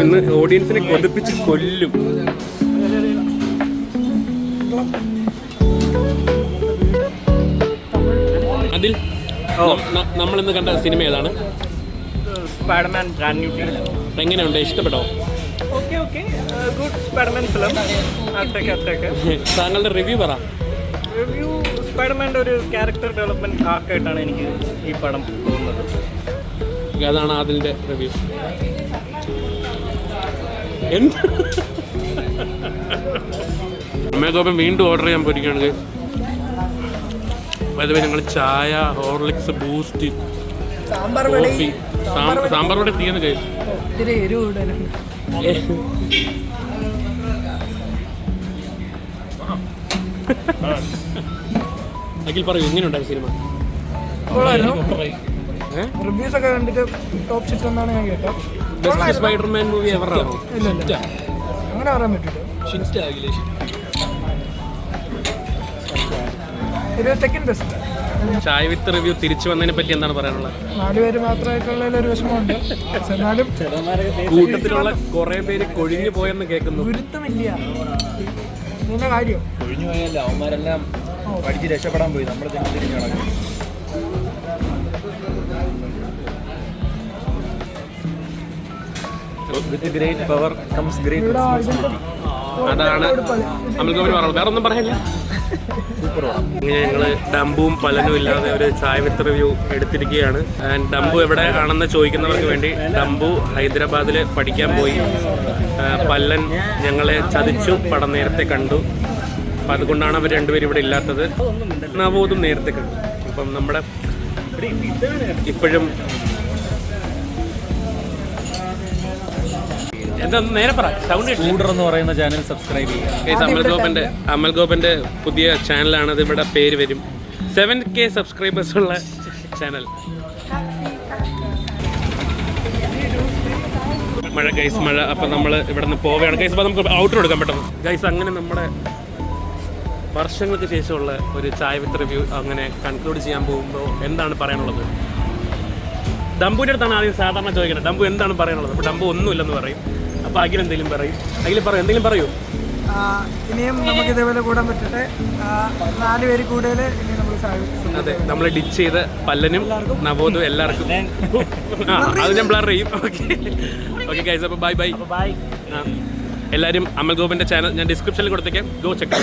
ഇന്ന് ഓഡിയൻസിനെ കൊതിപ്പിച്ച് കൊല്ലും. അതിൽ നമ്മളിന്ന് കണ്ട സിനിമ ഏതാണ്? Spiderman brand new. എങ്ങനെയുണ്ട്? ഇഷ്ടപ്പെട്ടോ? Good Spiderman film. താങ്കളുടെ റിവ്യൂ പറ. റിവ്യൂ സ്പൈഡർമാൻ്റെ ഒരു ക്യാരക്ടർ ഡെവലപ്മെൻറ്റ് ആർക്കായിട്ടാണ് എനിക്ക് ഈ പടം തോന്നുന്നത്. അതാണ് അതിൻ്റെ റിവ്യൂ. എന്ത് അമ്മയൊക്കെ വീണ്ടും ഓർഡർ ചെയ്യാൻ പോയിരിക്കുകയാണ്. അതുപോലെ ഞങ്ങൾ ചായ, ഹോർലിക്സ്, ബൂസ്റ്റ്, കോഫി, സാമ്പാർ വട തീർന്നു കഴിച്ചു. അഖിൽ പറയൂ, എങ്ങനെയുണ്ടായി സിനിമ? റിവ്യൂസ് ഒക്കെ കണ്ടിട്ട് ടോപ്പ് ഷിറ്റ് എന്നാണ് ഞാൻ കേട്ടോ. ബെസ്റ്റ് സ്പൈഡർമാൻ മൂവി എവറാണോ? ഇല്ല അങ്ങനെ പറയാൻ പറ്റില്ല. Second best. Chai with review തിരിച്ചു വന്നതിനെ പറ്റി എന്താണ് പറയാനുള്ളത്? 4 പേര് മാത്രമായിട്ടുള്ള ഒരു വിഷമമുണ്ട്. എന്നാലും കൂട്ടത്തിലുള്ള കുറെ പേര് കൊഴിഞ്ഞു പോയെന്ന് കേൾക്കുന്നു. ഗുരുത്വമില്ല ഇതിന്റെ കാര്യം. കൊഴിഞ്ഞു പോയല്ല, അവന്മാരെല്ലാം പഠിച്ച് രക്ഷപ്പെടാൻ പോയി. നമ്മൾ തിരിഞ്ഞു നടക്കും. With great power comes great responsibility. അതാണ് അമൽ ഗോപൻ പറഞ്ഞത്. വേറെ ഒന്നും പറയില്ല. ഇങ്ങനെ ഞങ്ങൾ ഡംബുവും പലനും ഇല്ലാതെ ഒരു ചായ വിത്ത് റിവ്യൂ എടുത്തിരിക്കുകയാണ്. ആൻഡ് ഡംബു എവിടെ ആണെന്ന് ചോദിക്കുന്നവർക്ക് വേണ്ടി, ഡംബു ഹൈദരാബാദിൽ പഠിക്കാൻ പോയി. പല്ലൻ ഞങ്ങളെ ചതിച്ചു, പടം നേരത്തെ കണ്ടു. അപ്പം അതുകൊണ്ടാണ് അവർ രണ്ടുപേരും ഇവിടെ ഇല്ലാത്തത്. നവോദും നേരത്തെ കണ്ടു. അപ്പം നമ്മുടെ ഇപ്പോഴും എന്താ നേരെ പറ. സൗണ്ട് സ്കൂട്ടർ എന്ന് പറയുന്ന ചാനൽ സബ്സ്ക്രൈബ് ചെയ്യുക. അമൽ ഗോപന്റെ പുതിയ ചാനലാണ് അത്. ഇവിടെ പേര് വരും. 7K സബ്സ്ക്രൈബേഴ്സ് ഉള്ള ചാനൽ. മഴ ഗൈസ്, മഴ. അപ്പം നമ്മൾ ഇവിടെ നിന്ന് പോവുകയാണ് ഗൈസ്. അപ്പം നമുക്ക് ഔട്ടർ എടുക്കാൻ പറ്റും ഗൈസ്. അങ്ങനെ നമ്മുടെ വർഷങ്ങൾക്ക് ശേഷമുള്ള ഒരു ചായ വിത്ത് റിവ്യൂ അങ്ങനെ കൺക്ലൂഡ് ചെയ്യാൻ പോകുമ്പോൾ എന്താണ് പറയാനുള്ളത്? ഡംബുവിൻ്റെ അടുത്താണ് ആദ്യം സാധാരണ ചോദിക്കുന്നത്. ഡംബു എന്താണ് പറയാനുള്ളത്? അപ്പോൾ ഡംബു ഒന്നുമില്ലെന്ന് പറയും. അപ്പോൾ അഖിൽ എന്തെങ്കിലും പറയും. അഖിൽ പറയും, എന്തെങ്കിലും പറയൂ. ഇനിയും നമുക്ക് ഇതേപോലെ കൂടാൻ പറ്റട്ടെ. 4 പേര് കൂടുതൽ ഇനി നമ്മൾ സാധിക്കും. അതെ, നമ്മൾ ഡിച്ച് ചെയ്ത് പല്ലനും നവോദും എല്ലാവർക്കും അത് ഞാൻ ബ്ലർ ചെയ്യും. ഓക്കെ ഗൈസ്, അപ്പോൾ ബൈ. എല്ലാവരും അമൽ ഗോപന്റെ ചാനൽ ഞാൻ ഡിസ്ക്രിപ്ഷനിൽ കൊടുത്തേക്കാം. Go check.